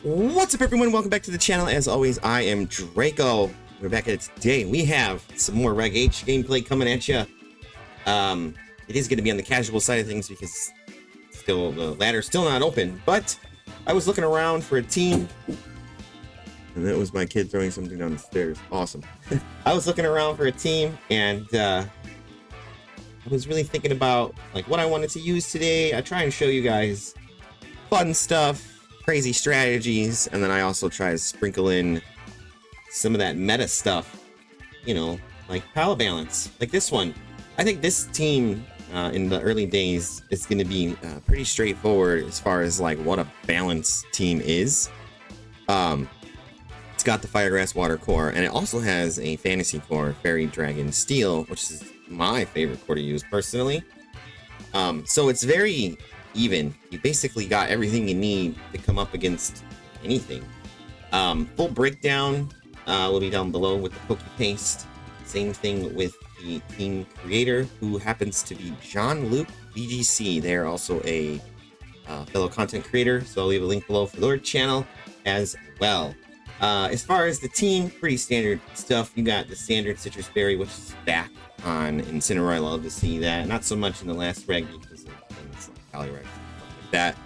What's up, everyone? Welcome back to the channel. As always, I am Draco. We're back at it today. We have some more Reg H gameplay coming at you. It is going to be on the casual side of things because still the ladder's still not open. But I was looking around for a team, and that was my kid throwing something down the stairs. Awesome. I was looking around for a team, and I was really thinking about like what I wanted to use today. I try and show you guys fun stuff, crazy strategies, and then I also try to sprinkle in some of that meta stuff, you know, like power balance, like this one. I think this team in the early days is going to be pretty straightforward as far as like what a balanced team is. It's got the Fire, Grass, Water core, and it also has a fantasy core, Fairy, Dragon, Steel, which is my favorite core to use personally. So it's very even. You basically got everything you need to come up against anything. Full breakdown will be down below with the Poke Paste. Same thing with the team creator, who happens to be Jon-LukeVGC. They are also a fellow content creator, so I'll leave a link below for their channel as well. As far as the team, pretty standard stuff. You got the standard Citrus Berry, which is back on Incineroar. I love to see that. Not so much in the last reg because of things like Calyrex and stuff like that.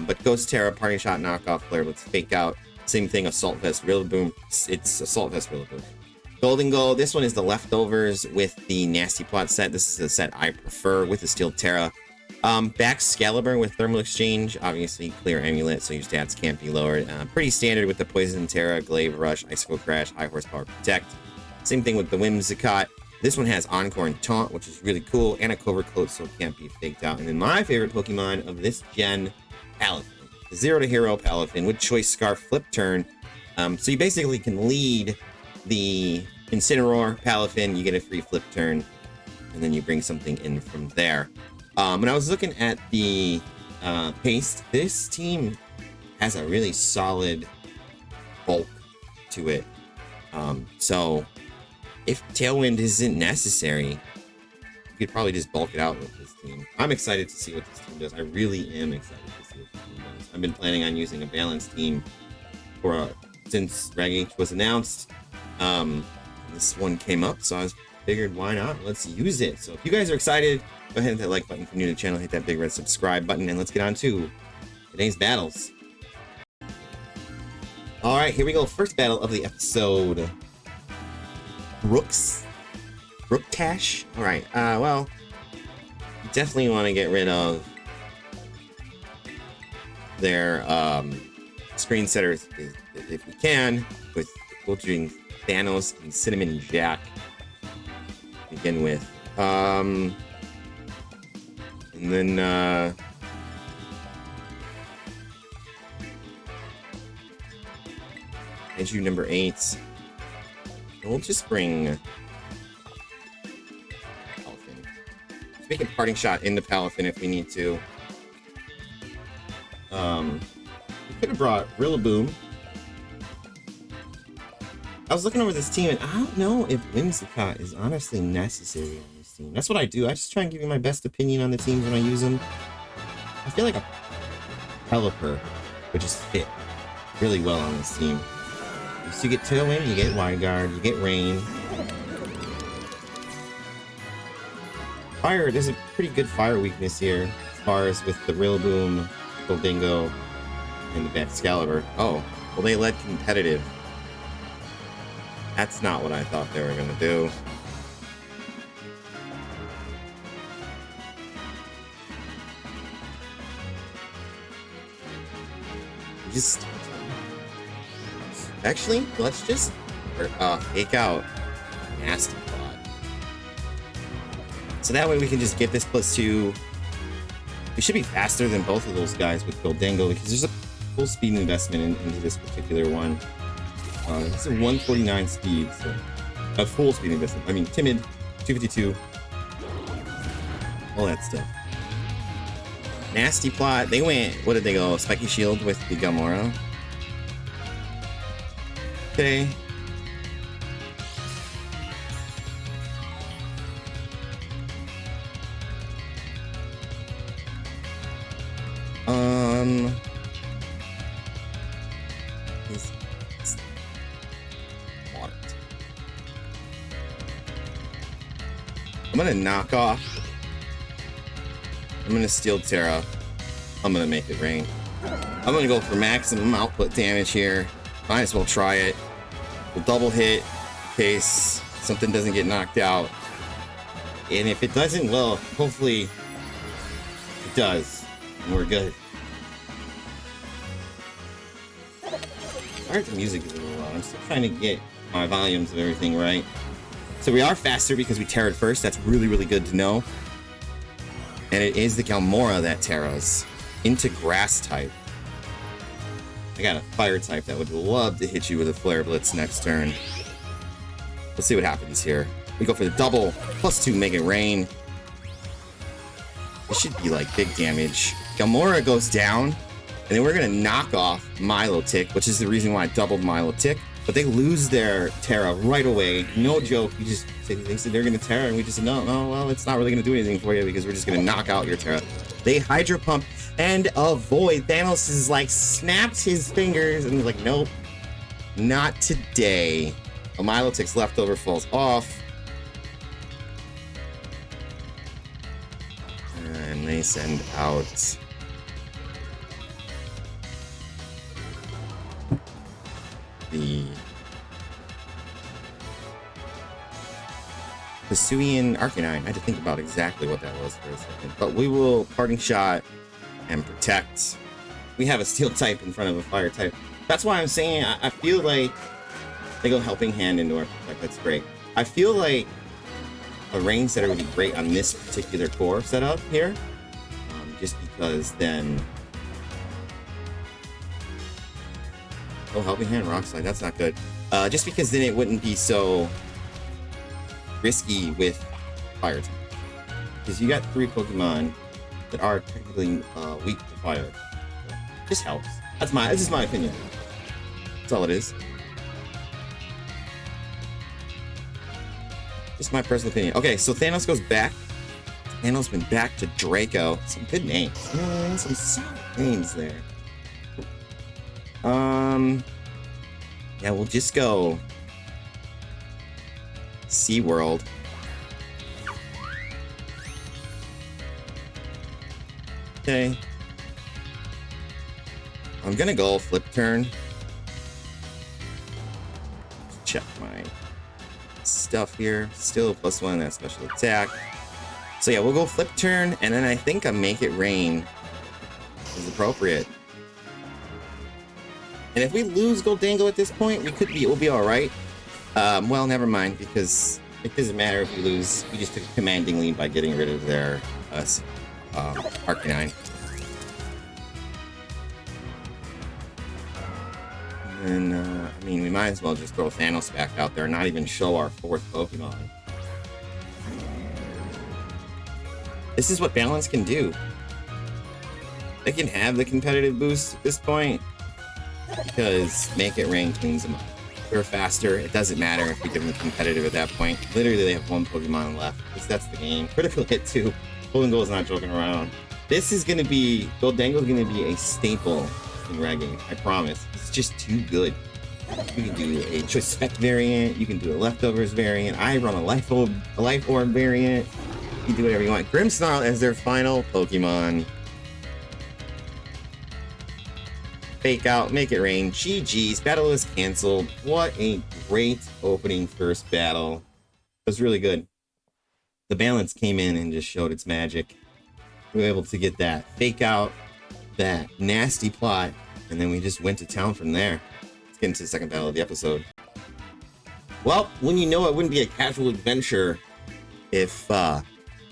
But Ghost Terra, Parting Shot, Knockoff, Flare Blitz, Fake Out. Same thing, Assault Vest, Rillaboom. It's Assault Vest, Rillaboom. Golden Go, this one is the leftovers with the Nasty Plot set. This is a set I prefer with the Steel Terra. Back Excalibur with Thermal Exchange, obviously Clear Amulet, so your stats can't be lowered. Pretty standard with the Poison Terra, Glaive Rush, Icicle Crash, High Horsepower Protect. Same thing with the Whimsicott. This one has Encore and Taunt, which is really cool, and a Covert Coat, so it can't be faked out. And then my favorite Pokemon of this gen, Palafin. The Zero to Hero Palafin with Choice Scarf Flip Turn. So you basically can lead the Incineroar Palafin, you get a free Flip Turn, and then you bring something in from there. When I was looking at the paste, this team has a really solid bulk to it. So if Tailwind isn't necessary, you could probably just bulk it out with this team. I'm excited to see what this team does. I really am excited to see what this team does. I've been planning on using a balanced team for since Reg H was announced. This one came up, so I figured, why not? Let's use it. So if you guys are excited, go ahead and hit that like button if you're new to the channel, hit that big red subscribe button, and let's get on to today's battles. All right, here we go. First battle of the episode. Brooktash. All right. Well, you definitely want to get rid of their screen setters if we can, with filtering Thanos and Cinnamon Jack to begin with. And then issue number 8. We'll just bring Palafin. We can Parting Shot into Palafin if we need to. We could have brought Rillaboom. I was looking over this team, and I don't know if Whimsicott is honestly necessary on this team. That's what I do. I just try and give you my best opinion on the teams when I use them. I feel like a Pelipper would just fit really well on this team. So you get Tailwind, you get Wide Guard, you get Rain. Fire, there's a pretty good fire weakness here, as far as with the Rillaboom, Goldingo, and the Back Excalibur. Oh, well, they led competitive. That's not what I thought they were going to do. Actually, let's just fake out Nasty Plot. So that way we can just get this +2. We should be faster than both of those guys with Goldingo, because there's a full speed investment into this particular one. It's a 149 speed, so a full speed investment. I mean, Timid, 252, all that stuff. Nasty Plot, they went, what did they go? Spiky Shield with the Gamora. Okay. is water. I'm gonna knock off. I'm gonna steal Terra. I'm gonna make it rain. I'm gonna go for maximum output damage here. Might as well try it. We'll double hit in case something doesn't get knocked out. And if it doesn't, well, hopefully it does. And we're good. Sorry if the music is a little loud. I'm still trying to get my volumes of everything right. So we are faster because we terra'd first. That's really, really good to know. And it is the Galmora that terras into grass type. I got a fire type that would love to hit you with a Flare Blitz next turn. Let's see what happens here. We go for the double, +2, make it rain. It should be like big damage. Galmora goes down, and then we're gonna knock off Milotic, which is the reason why I doubled Milotic. But they lose their Terra right away. No joke. You just they said they're gonna Terra, and we just said no, well, it's not really gonna do anything for you because we're just gonna knock out your Terra. They Hydro Pump and avoid. Thanos is like snaps his fingers and he's like, nope, not today. A Milotic's leftover falls off. And they send out the Hisuian Arcanine. I had to think about exactly what that was for a second. But we will Parting Shot and Protect. We have a Steel type in front of a Fire type. That's why I'm saying I feel like they go Helping Hand into our Protect. That's great. I feel like a Rain Setter would be great on this particular core setup here. Just because then... Oh, Helping Hand, Rock Slide. That's not good. Just because then it wouldn't be so risky with Fire type. Because you got 3 Pokemon that are technically weak to Fire. So just helps. This is my opinion. That's all it is. Just my personal opinion. Okay, so Thanos goes back. Thanos went back to Draco. Some good names. Some solid names there. Yeah, we'll just go SeaWorld. Okay. I'm gonna go Flip Turn. Check my stuff here. Still +1 that special attack. So yeah, we'll go Flip Turn, and then I think a Make It Rain is appropriate. And if we lose Goldango at this point, we'll be all right. Well, never mind, because it doesn't matter if we lose. We just took a commanding lead by getting rid of their Arcanine. And I mean, we might as well just throw Thanos back out there and not even show our 4th Pokemon. This is what Balance can do. They can have the competitive boost at this point because Make It Rain cleans them up. We're faster. It doesn't matter if we give them competitive at that point. Literally, they have 1 Pokemon left because that's the game. Critical Hit 2. Goldango is not joking around. This is going to be... Goldango is going to be a staple in Reg H. I promise. It's just too good. You can do a Choice Spec variant. You can do a Leftovers variant. I run a Life Orb variant. You can do whatever you want. Grimmsnarl as their final Pokemon. Fake Out, Make It Rain, GG's. Battle is canceled. What a great opening first battle. It was really good. The Balance came in and just showed its magic. We were able to get that Fake Out, that nasty plot, and then we just went to town from there. Let's get into the second battle of the episode. Well, when you know it wouldn't be a casual adventure if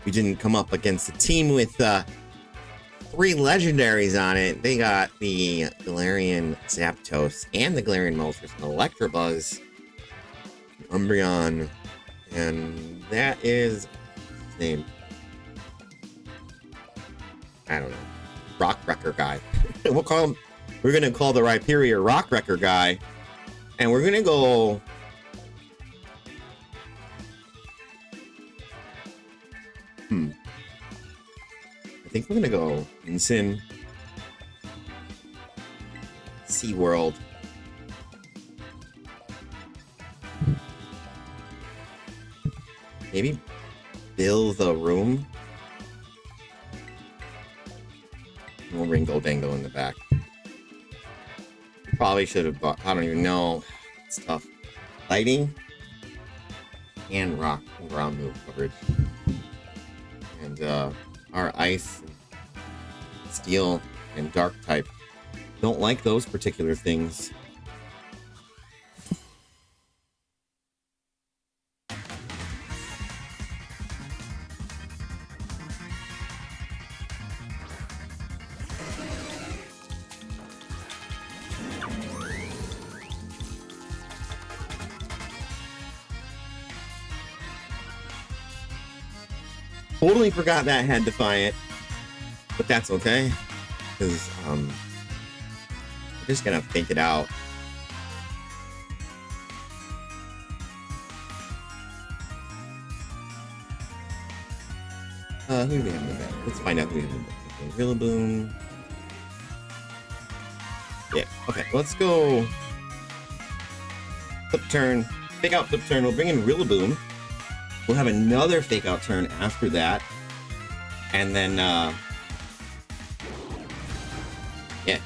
we didn't come up against a team with 3 legendaries on it. They got the Galarian Zapdos and the Galarian Moltres and Electabuzz, Umbreon, and that is his name. I don't know. Rock Wrecker guy. We'll call him. We're gonna call the Rhyperior Rock Wrecker guy, and we're gonna go. I think we're gonna go Ensign, SeaWorld, Maybe build the room. We'll bring Goldango in the back. Probably should have bought, I don't even know. It's tough. Lighting and rock and ground move coverage. And our ice, steel, and dark type don't like those particular things. Totally forgot that had Defiant, but that's okay, because we're just gonna fake it out. Who do we have in the back? Let's find out who we have in the back. Okay, Rillaboom. Yeah, okay, let's go. Flip turn. Fake out flip turn. We'll bring in Rillaboom. We'll have another fake out turn after that. And then, yeah.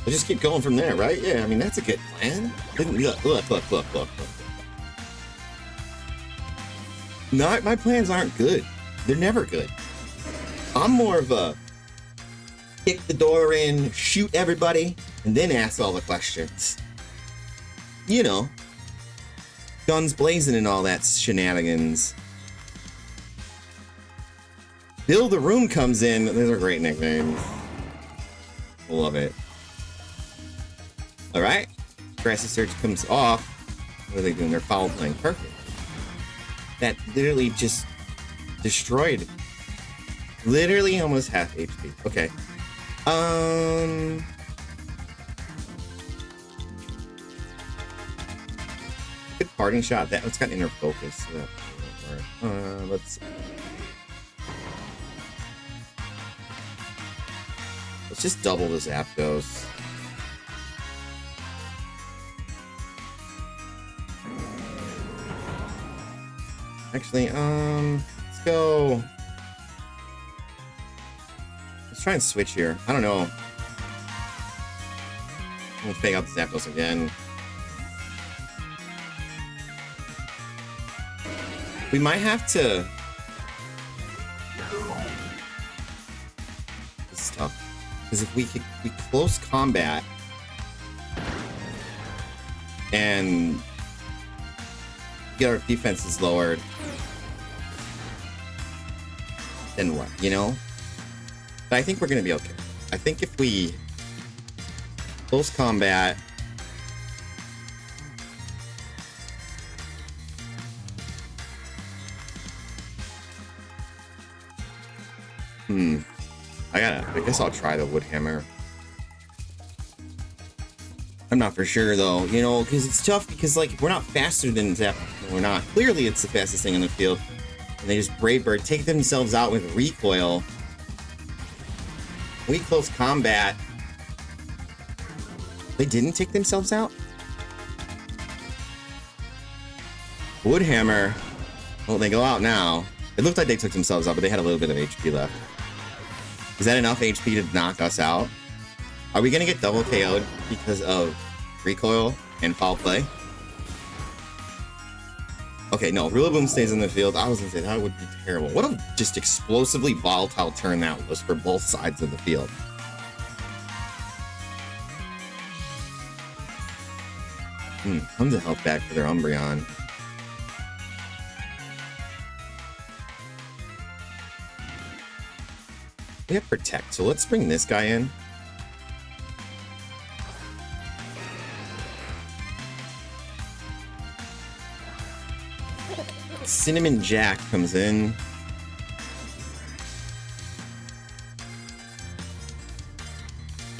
We'll just keep going from there, right? Yeah, I mean, that's a good plan. Look. Not, my plans aren't good. They're never good. I'm more of a kick the door in, shoot everybody, and then ask all the questions. You know. Guns blazing and all that shenanigans. Bill the Room comes in. Those are great nicknames. Love it. Alright. Grassy Surge comes off. What are they doing? They're foul playing. Perfect. That literally just destroyed. Literally almost half HP. Okay. Good parting shot. That it's got inner focus. Let's just double the Zapdos. Actually, let's go. Let's try and switch here. I don't know. We'll fake out the Zapdos again. We might have to. This is tough. Because if we close combat and get our defenses lowered, then what, you know? But I think we're gonna be okay. I think if we close combat, I guess I'll try the Wood Hammer. I'm not for sure though, you know, because it's tough because like we're not faster than Zap. We're not. Clearly it's the fastest thing on the field. And they just Brave Bird, take themselves out with recoil. We close combat. They didn't take themselves out? Wood Hammer. Well, they go out now. It looked like they took themselves out, but they had a little bit of HP left. Is that enough HP to knock us out? Are we gonna get double KO'd because of recoil and foul play? Okay, no, Rillaboom stays in the field. I was gonna say that would be terrible. What a just explosively volatile turn that was for both sides of the field. Tons of health back for their Umbreon. We have Protect, so let's bring this guy in. Cinnamon Jack comes in.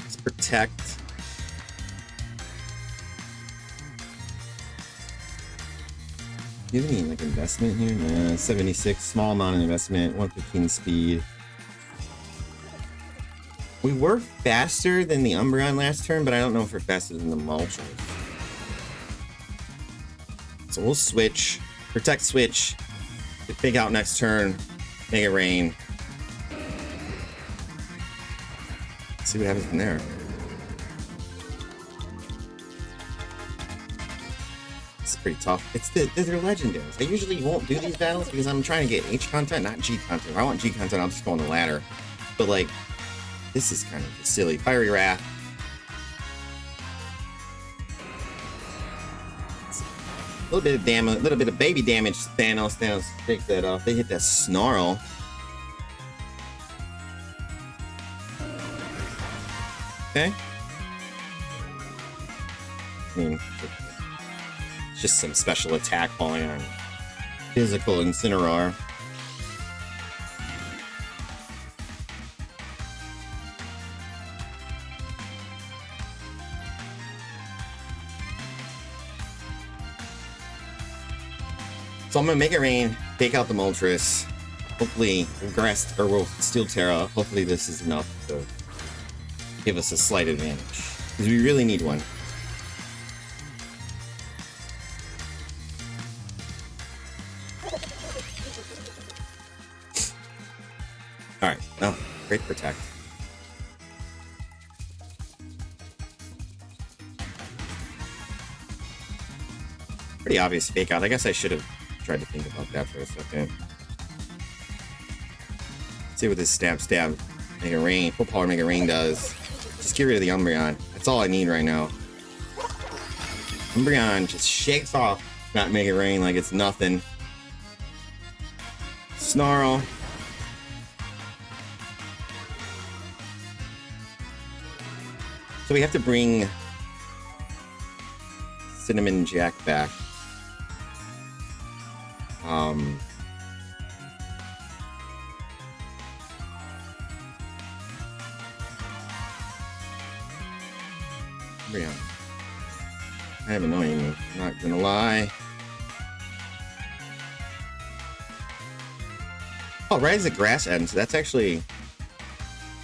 Let's Protect. Do you have any like investment here? Nah, 76, small amount of investment, 115 speed. We were faster than the Umbreon last turn, but I don't know if we're faster than the Moltres. So we'll switch. Protect switch. Fake out next turn. Make it rain. Let's see what happens from there. It's pretty tough. They're legendaries. I usually won't do these battles because I'm trying to get H content, not G content. If I want G content, I'll just go on the ladder. But like, this is kind of just silly. Fiery Wrath. A little bit of damage, a little bit of baby damage. Thanos takes that off. They hit that Snarl. Okay. I mean, it's just some special attack falling on physical Incineroar. So I'm gonna make it rain, take out the Moltres. Hopefully, we'll Steel Terra. Hopefully, this is enough to give us a slight advantage because we really need one. All right, oh, great protect. Pretty obvious fake out. I guess I should have tried to think about that for a second. Let's see what this stab Mega Rain, full power Mega Rain does. Just get rid of the Umbreon. That's all I need right now. Umbreon just shakes off that Mega Rain like it's nothing. Snarl. So we have to bring Cinnamon Jack back. Umbreon. Kind of annoying me, I'm not gonna lie. Oh, right as the grass ends, that's actually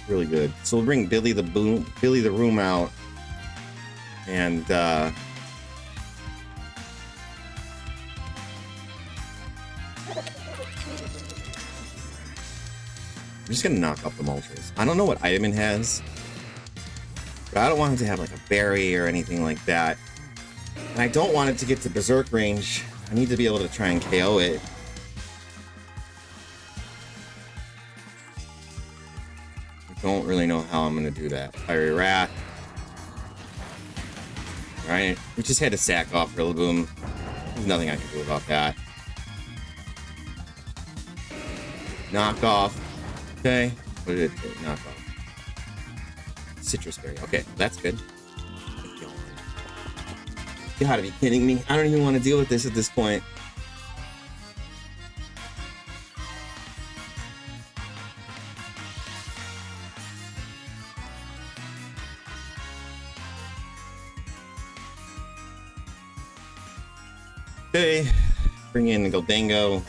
really good. So we'll bring Billy the Room out, and I'm just gonna knock up the Moltres. I don't know what item it has, but I don't want it to have like a berry or anything like that. And I don't want it to get to Berserk range. I need to be able to try and KO it. I don't really know how I'm gonna do that. Fiery Wrath. Alright, we just had to sack off Rillaboom. There's nothing I can do about that. Knock off. Okay. What did it do? Knock off. Citrus Berry. Okay, that's good. You gotta be kidding me. I don't even want to deal with this at this point. Okay, bring in the Goldango.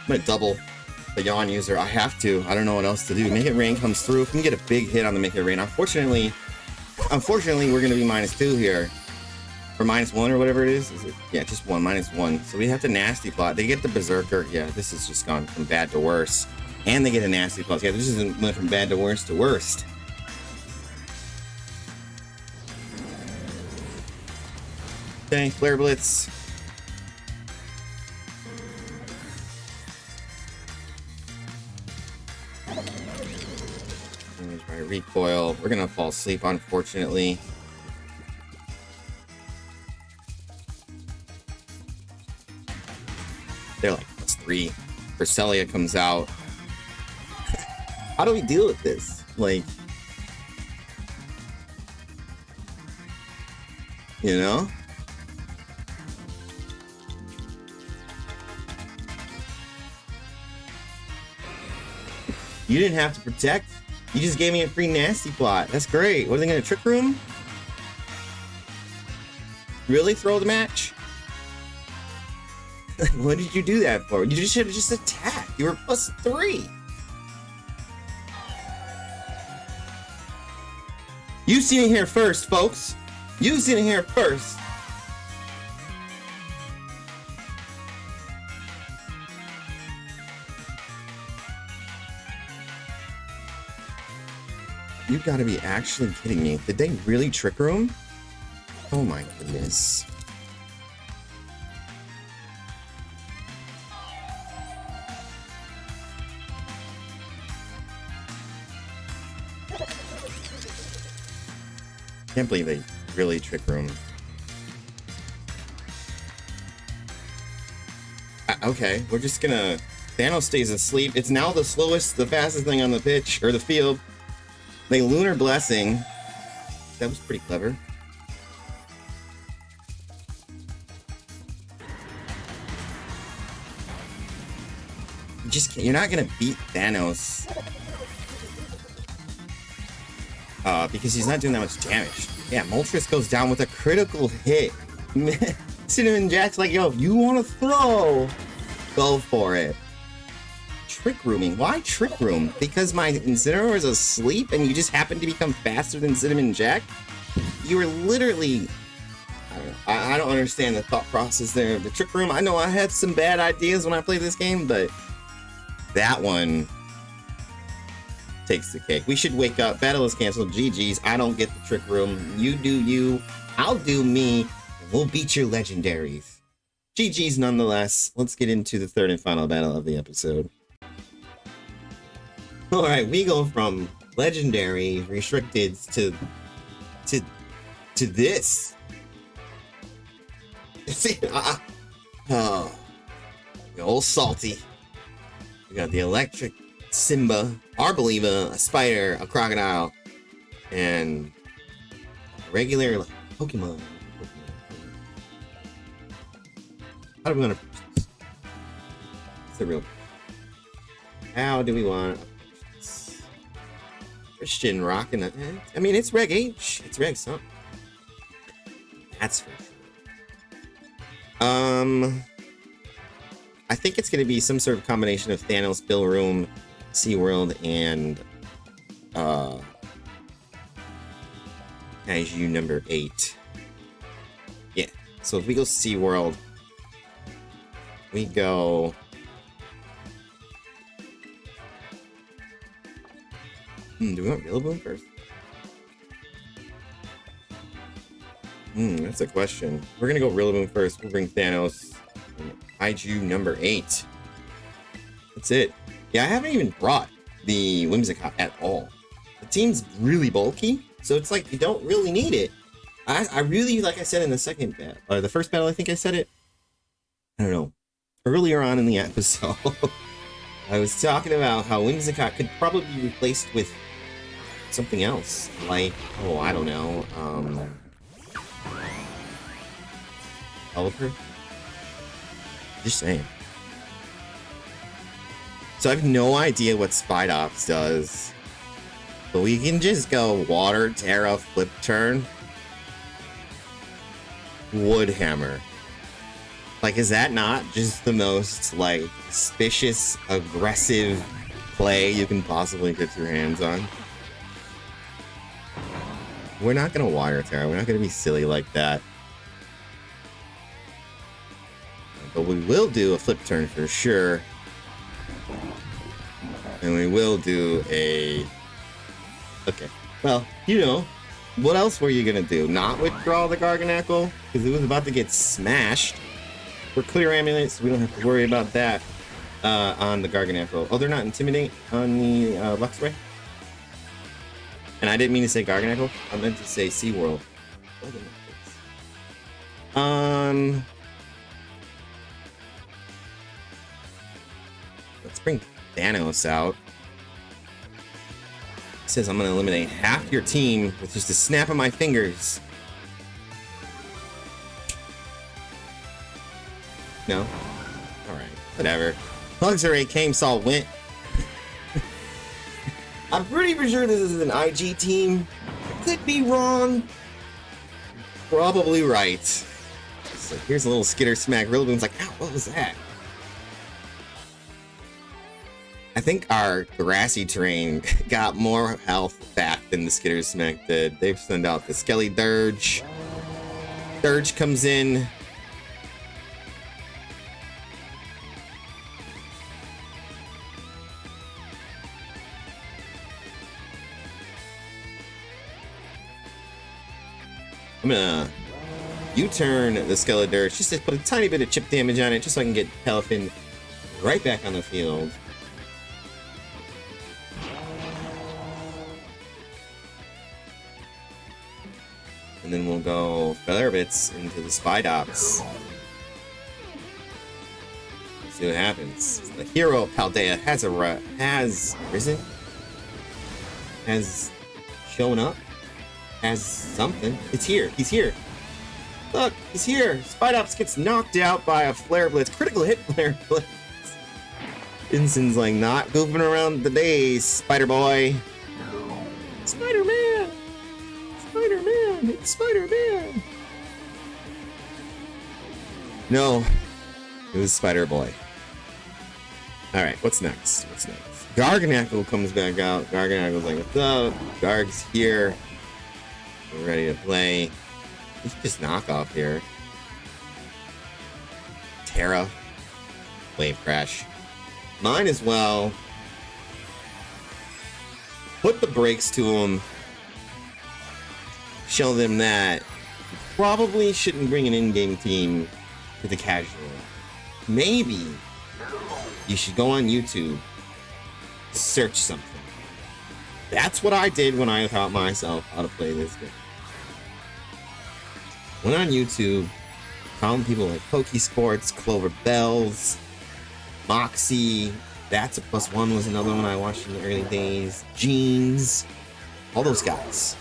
I'm gonna double the Yawn user. I have to. I don't know what else to do. Make It Rain comes through. If we can get a big hit on the Make It Rain. Unfortunately, we're gonna be -2 here. Or -1 or whatever it is. Is it? Yeah, just one, -1. So we have to nasty plot. They get the Berserker. Yeah, this has just gone from bad to worse. And they get a nasty plot. Yeah, this isn't went from bad to worst to worst. Okay, Flare Blitz. Damage by recoil. We're gonna fall asleep, unfortunately. They're like +3. Berselia comes out. How do we deal with this? Like, you know? You didn't have to protect. You just gave me a free nasty plot. That's great. What are they gonna Trick Room? Really throw the match? What did you do that for? You should have just attacked. You were +3. You've seen it here first, folks. You've seen it here first. You gotta be actually kidding me. Did they really Trick Room? Oh my goodness. Can't believe they really Trick Room. Okay, we're just gonna... Thanos stays asleep. It's now the slowest, the fastest thing on the pitch, or the field. They Lunar Blessing. That was pretty clever. You just can't, you're not gonna beat Thanos. Because he's not doing that much damage. Yeah, Moltres goes down with a critical hit. Cinnamon Jack's like, yo, if you want to throw, go for it. Trick Rooming. Why Trick Room? Because my Incineroar is asleep and you just happen to become faster than Cinnamon Jack? You were literally... I don't understand the thought process there. The Trick Room, I know I had some bad ideas when I played this game, but that one takes the cake. We should wake up. Battle is canceled. GG's. I don't get the Trick Room. You do you. I'll do me. And we'll beat your legendaries. GG's nonetheless. Let's get into the third and final battle of the episode. Alright, we go from legendary restricted to this. See, oh, the old salty. We got the electric Simba, Arboliva, a spider, a crocodile, and a regular Pokemon. How do we want to approach this? It's the real. How do we want to approach this? Christian rocking it. I mean, it's Reg H. It's Reg something. That's for sure. I think it's going to be some sort of combination of Thanos, Bill Room, SeaWorld, and Kaiju number 8. Yeah, so if we go SeaWorld, we go... do we want Rillaboom first? That's a question. We're gonna go Rillaboom first. We'll bring Thanos. Kaiju number 8. That's it. Yeah, I haven't even brought the Whimsicott at all. The team's really bulky, so it's like you don't really need it. I really, like I said in the second battle, or the first battle, I think I said it. I don't know. Earlier on in the episode, I was talking about how Whimsicott could probably be replaced with something else, like, oh, I don't know, Oliver? Just saying. So I have no idea what Spidops does. But we can just go Water, Terra, Flip Turn. Woodhammer. Like, is that not just the most, like, suspicious, aggressive play you can possibly get your hands on? We're not gonna Water Terra. We're not gonna be silly like that. But we will do a Flip Turn for sure. And we will do a... Okay. Well, you know, what else were you gonna do? Not withdraw the Garganacl? Because it was about to get smashed. For Clear Amulet, so we don't have to worry about that on the Garganacl. Oh, they're not Intimidate on the Luxray? And I didn't mean to say Garganacl. I meant to say SeaWorld. Let's bring Thanos out. It says I'm going to eliminate half your team with just a snap of my fingers. No? Alright, whatever. Luxray came, saw, went. I'm pretty sure this is an IG team. I could be wrong. Probably right. So here's a little skitter smack. Rillaboom's like, ow, what was that? I think our grassy terrain got more health back than the Skitter Smack did. They've sent out the Skelly Dirge. Dirge comes in. I'm gonna U-turn the Skelly Dirge just to put a tiny bit of chip damage on it, just so I can get Pelifin right back on the field. And then we'll go Featherbits into the Spidops. See what happens. The hero Paldea has risen, has shown up, has something. It's here. He's here. Look, he's here. Spidops gets knocked out by a Flare Blitz. Critical hit Flare Blitz. Inson's like not goofing around the days, Spider Boy. Spider-Man! Spider-Man! It's Spider-Man! No, it was Spider Boy. Alright, what's next? What's next? Garganackle comes back out. Garganackle's like, what's up? Garg's here. We're ready to play. You can just knock off here. Terra. Wave Crash. Mine as well. Put the brakes to them. Show them that you probably shouldn't bring an in-game team to the casual. Maybe you should go on YouTube, search something. That's what I did when I taught myself how to play this game. Went on YouTube, found people like Pokesports, Clover Bells, Moxie, That's a Plus One was another one I watched in the early days, Jeans, all those guys.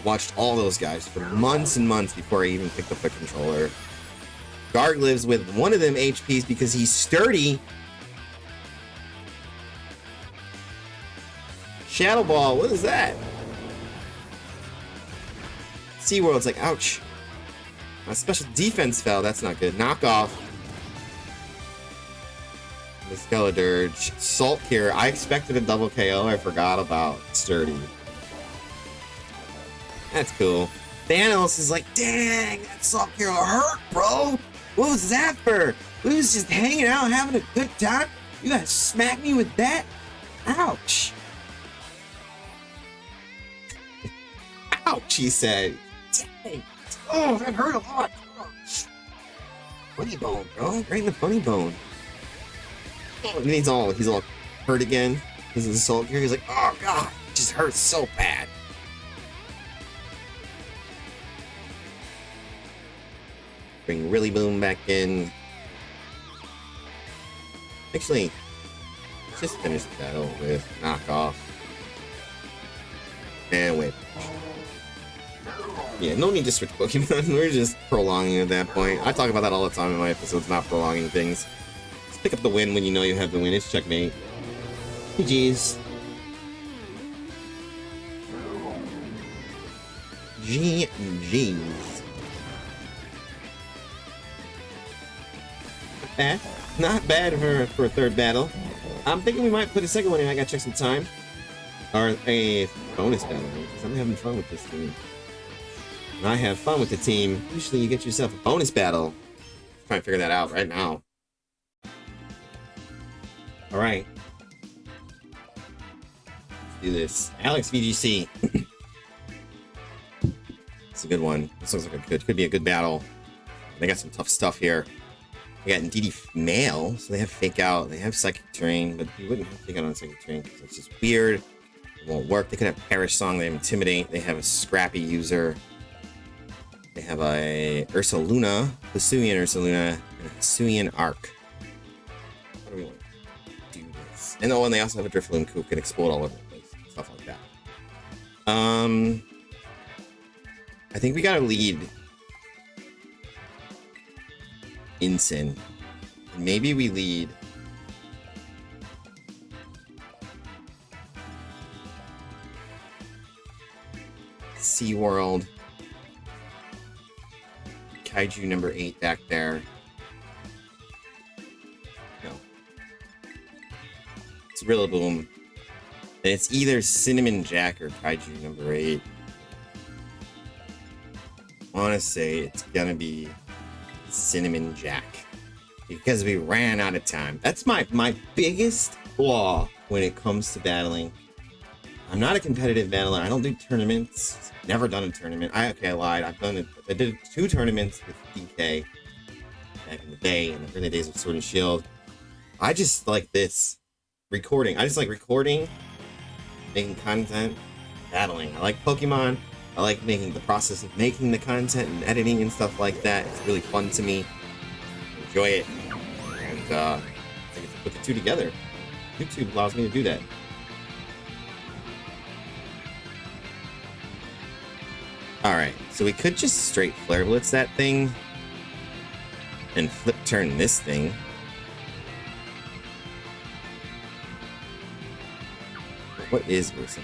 Watched all those guys for months and months before I even picked up a controller. Garg lives with one of them HPs because he's sturdy. Shadow Ball, what is that? SeaWorld's like, ouch. My special defense fell, that's not good. Knock off. The Skeledirge. Salt Cure, I expected a double KO, I forgot about sturdy. That's cool. Thanos is like, dang, that Salt Cure hurt, bro. What was that for? We was just hanging out, having a good time. You gotta smack me with that? Ouch. Ouch, he said. Dang. Oh, that hurt a lot. Funny bone, bro. Right in the funny bone. And he's all hurt again. Because of the Salt Cure. He's like, oh god, it just hurts so bad. Bring Really Boom back in. Actually, let's just finish the battle with knockoff. And wait. Yeah, no need to switch Pokemon. We're just prolonging at that point. I talk about that all the time in my episodes, not prolonging things. Just pick up the win when you know you have the win. It's checkmate. GG's. GG's. Not bad. Not bad for a third battle. I'm thinking we might put a second one in. I gotta check some time. Or a bonus battle, because I'm having fun with this team. When I have fun with the team, usually you get yourself a bonus battle. Try and figure that out right now. Alright. Let's do this. Alex VGC. It's a good one. This looks like could be a good battle. They got some tough stuff here. They got Indeedee Male, so they have Fake Out. They have Psychic Terrain, but you wouldn't have Fake Out on Psychic Terrain because it's just weird. It won't work. They could have Perish Song. They have Intimidate. They have a Scrappy user. They have a Ursaluna, Hisuian Ursaluna, and a Hisuian Arc. How do we want to do this? And oh, and they also have a Drifloon who can explode all over the place. Stuff like that. I think we gotta lead Incin. Maybe we lead SeaWorld. Kaiju number 8 back there. No. It's Rillaboom. And it's either Cinnamon Jack or Kaiju number 8. I want to say it's gonna be Cinnamon Jack because we ran out of time. That's my biggest flaw when it comes to battling. I'm not a competitive battler. I don't do tournaments. Never done a tournament. I lied. I did 2 tournaments with DK back in the day, in the early days of Sword and Shield. I just like this recording. I just like recording, making content, battling. I like Pokemon. I like making the process of making the content and editing and stuff like that. It's really fun to me. I enjoy it, and I get to put the 2 together. YouTube allows me to do that. Alright, so we could just straight Flare Blitz that thing and flip turn this thing. What is Ursa?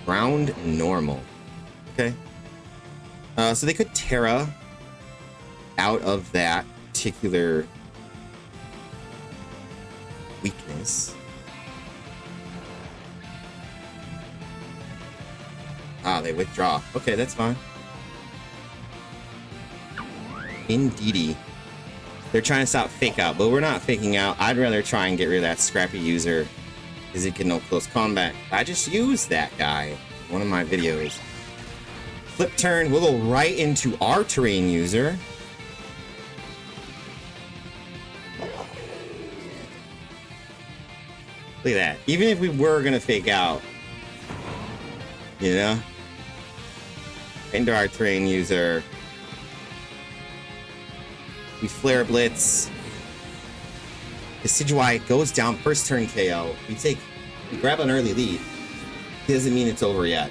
Ground normal. Okay. So they could Terra out of that particular weakness. Ah, they withdraw. Okay, that's fine. Indeedy. They're trying to stop fake out, but we're not faking out. I'd rather try and get rid of that scrappy user because he can no close combat. I just used that guy in one of my videos. Flip turn, we'll go right into our terrain user. Look at that. Even if we were gonna fake out, you know? Into our terrain user. We Flare Blitz. Decidueye goes down first turn KO. We grab an early lead. Doesn't mean it's over yet.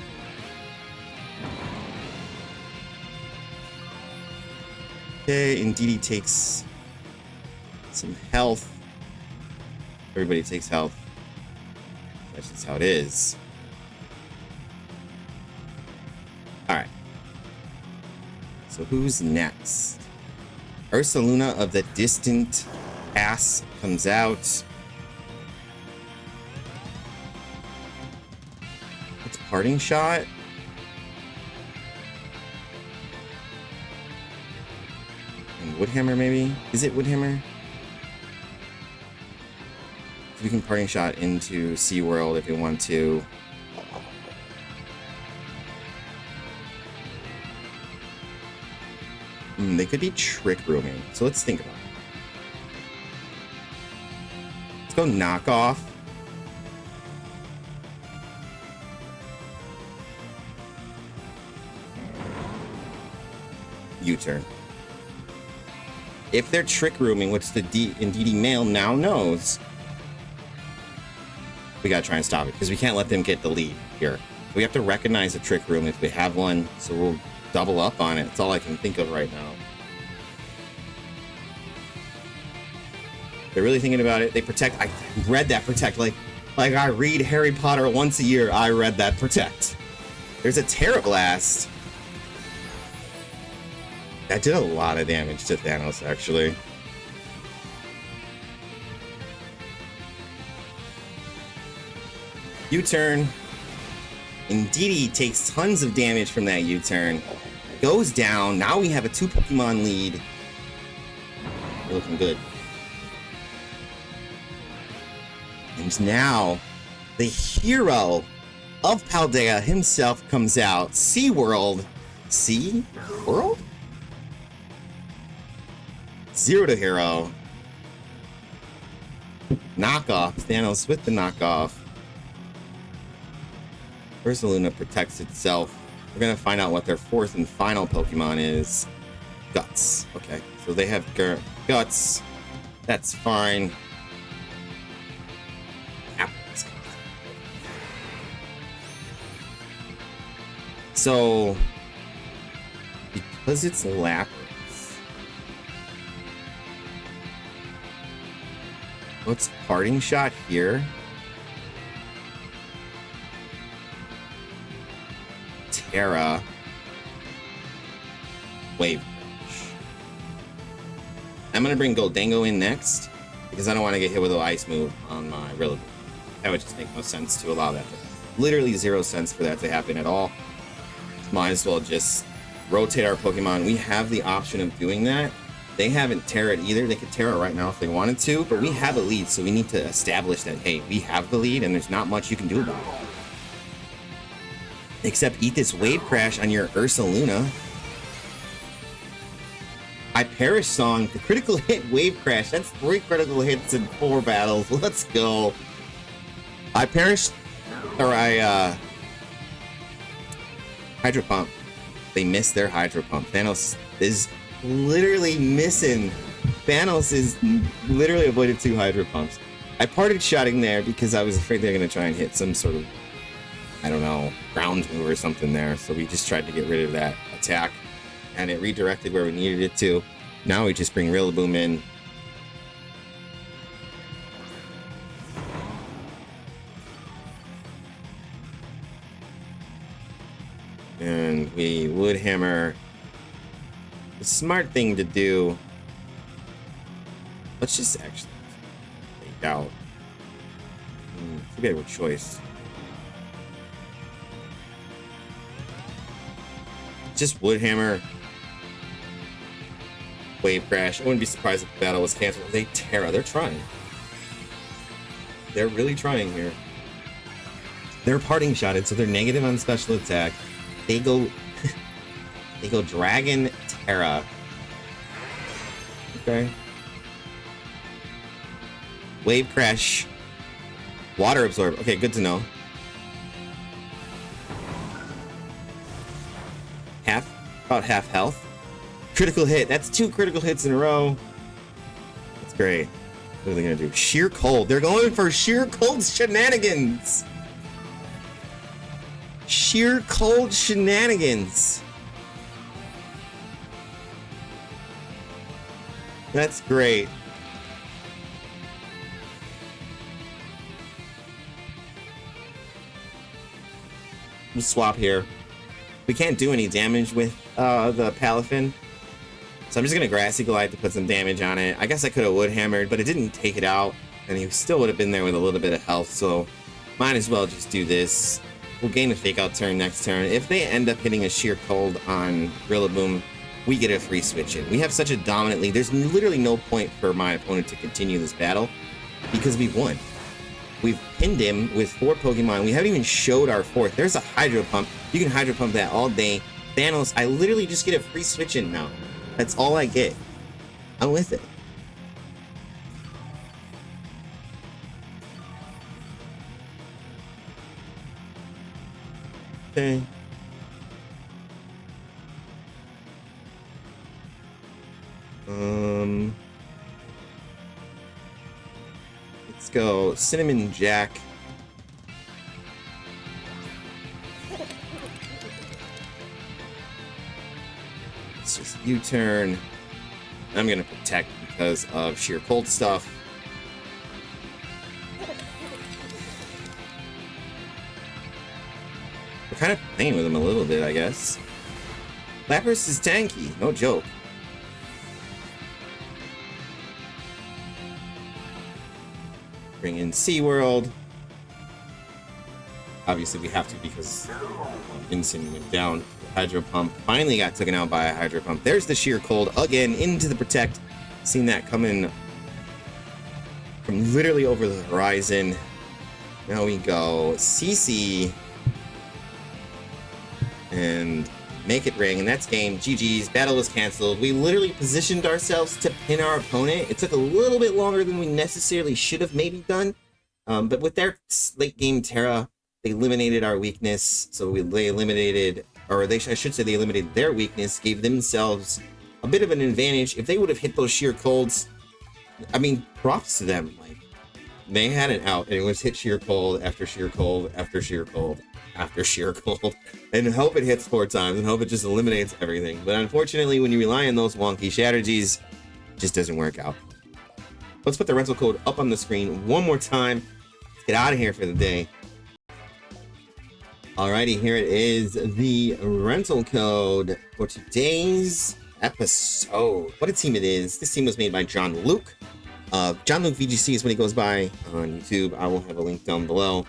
Okay, Indeedy takes some health. Everybody takes health. That's just how it is. Alright. So who's next? Ursaluna of the distant past comes out. It's Parting Shot. And Woodhammer, maybe? Is it Woodhammer? So we can Parting Shot into SeaWorld if we want to. They could be Trick Rooming. So let's think about it. Let's go Knockoff. U-turn. If they're Trick Rooming, which the Indeedy male now knows, we gotta try and stop it because we can't let them get the lead here. We have to recognize a Trick Room if we have one, so we'll double up on it. That's all I can think of right now. They're really thinking about it. They protect. I read that protect like I read Harry Potter once a year. I read that protect. There's a Terra Blast. That did a lot of damage to Thanos, actually. U-turn. Indeedy takes tons of damage from that U-turn. Goes down. Now we have a 2 Pokemon lead. We're looking good. And now, the hero of Paldea himself comes out. SeaWorld. SeaWorld? Zero to hero. Knockoff. Thanos with the knockoff. Ursaluna protects itself. We're gonna find out what their 4th and final Pokemon is. Guts. Okay, so they have Guts. That's fine. So, because it's Lapras, what's Parting Shot here? Terra. Wave Crash. I'm gonna bring Goldango in next. because I don't want to get hit with an ice move on my Rillaboom. That would just make no sense to allow that to, literally 0 sense for that to happen at all. Might as well just rotate our Pokemon. We have the option of doing that. They haven't Terra'd either. They could Terra right now if they wanted to, but we have a lead, so we need to establish that, hey, we have the lead and there's not much you can do about it. Except eat this Wave Crash on your Ursaluna. I Perish Song, the critical hit Wave Crash. That's 3 critical hits in 4 battles. Let's go. I Perish, or I, Hydro Pump. They missed their Hydro Pump. Thanos is literally missing. Thanos is literally avoided 2 Hydro Pumps. I parted shotting there because I was afraid they were going to try and hit some sort of, I don't know, ground move or something there. So we just tried to get rid of that attack. And it redirected where we needed it to. Now we just bring Rillaboom in. And we would hammer. The smart thing to do. Let's just actually take out. Too bad of a choice. Just would hammer. Wave Crash. I wouldn't be surprised if the battle was canceled. They Terra. They're trying. They're really trying here. They're parting shotted, so they're negative on special attack. They go they go Dragon Terra. Okay. Wave Crash. Water Absorb. Okay, good to know. About half health. Critical hit. That's 2 critical hits in a row. That's great. What are they gonna do? Sheer Cold. They're going for Sheer Cold shenanigans. Sheer Cold shenanigans. That's great. We'll swap here. We can't do any damage with the Palafin. So I'm just going to Grassy Glide to put some damage on it. I guess I could have Wood Hammered, but it didn't take it out. And he still would have been there with a little bit of health. So might as well just do this. We'll gain a Fake Out turn next turn. If they end up hitting a Sheer Cold on Rillaboom, we get a free switch in. We have such a dominant lead. There's literally no point for my opponent to continue this battle because we've won. We've pinned him with 4 Pokemon. We haven't even showed our 4th. There's a Hydro Pump. You can Hydro Pump that all day. Thanos, I literally just get a free switch in now. That's all I get. I'm with it. Okay. Let's go Cinnamon Jack. It's just U-turn. I'm gonna protect because of sheer cold stuff. We're kind of playing with him a little bit, I guess. Lapras is tanky, no joke. Bring in SeaWorld. Obviously we have to because Vincent went down. Hydro Pump finally got taken out by a Hydro Pump. There's the sheer cold again into the protect. Seen that coming from literally over the horizon. Now we go CC and make it ring, and that's game. GG's. Battle was canceled. We literally positioned ourselves to pin our opponent. It took a little bit longer than we necessarily should have maybe done, but with their late game Terra, they eliminated our weakness. So they eliminated, or they I should say they eliminated their weakness, gave themselves a bit of an advantage. If they would have hit those sheer colds, I mean, props to them. Like, they had it out, and it was hit sheer cold after sheer cold after sheer cold after sheer cold, and hope it hits 4 times and hope it just eliminates everything. But unfortunately, when you rely on those wonky strategies, it just doesn't work out. Let's put the rental code up on the screen one more time. Let's get out of here for the day. Alrighty, here it is, the rental code for today's episode. What a team it is. This team was made by Jon-Luke. Jon-LukeVGC is what he goes by on YouTube. I will have a link down below.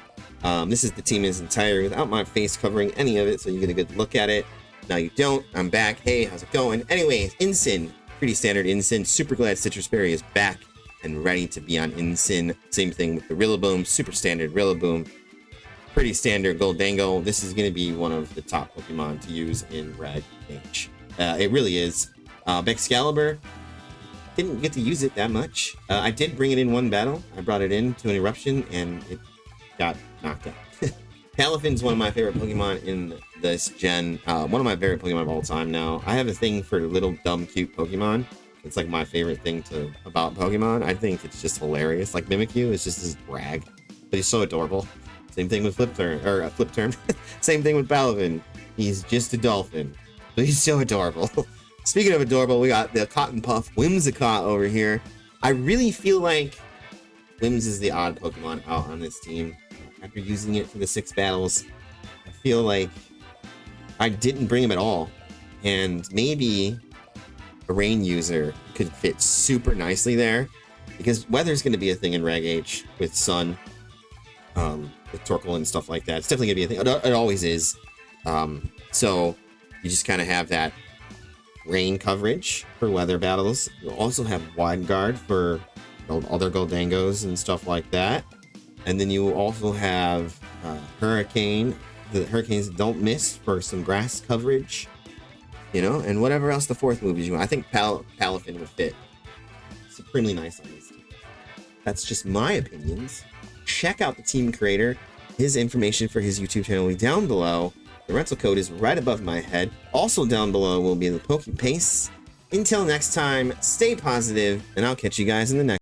This is the team in its entirety without my face covering any of it, so you get a good look at it. Now you don't. I'm back. Hey, how's it going? Anyways, Ensign. Pretty standard Ensign. Super glad Citrus Berry is back and ready to be on Ensign. Same thing with the Rillaboom. Super standard Rillaboom. Pretty standard Goldango. This is going to be one of the top Pokemon to use in Reg H. It really is. Excalibur. Didn't get to use it that much. I did bring it in one battle. I brought it in to an eruption and it got knocked out. Palafin's one of my favorite Pokemon in this gen. One of my favorite Pokemon of all time now. I have a thing for little dumb cute Pokemon. It's like my favorite thing about Pokemon. I think it's just hilarious. Like Mimikyu is just this brag, but he's so adorable. Same thing with Flipturn. Same thing with Palafin. He's just a dolphin, but he's so adorable. Speaking of adorable, we got the Cotton Puff Whimsicott over here. I really feel like Whims is the odd Pokemon out on this team. After using it for the 6 battles, I feel like I didn't bring him at all. And maybe a rain user could fit super nicely there, because weather's going to be a thing in Reg H with sun, with Torkoal and stuff like that. It's definitely going to be a thing. It always is. So you just kind of have that rain coverage for weather battles. You also have Wide Guard for other Goldangos and stuff like that. And then you also have Hurricane. The Hurricanes don't miss for some grass coverage, you know, and whatever else the 4th move is you want. I think Palafin would fit supremely nice on this team. That's just my opinions. Check out the team creator. His information for his YouTube channel will be down below. The rental code is right above my head. Also down below will be the Poke Pace. Until next time, stay positive, and I'll catch you guys in the next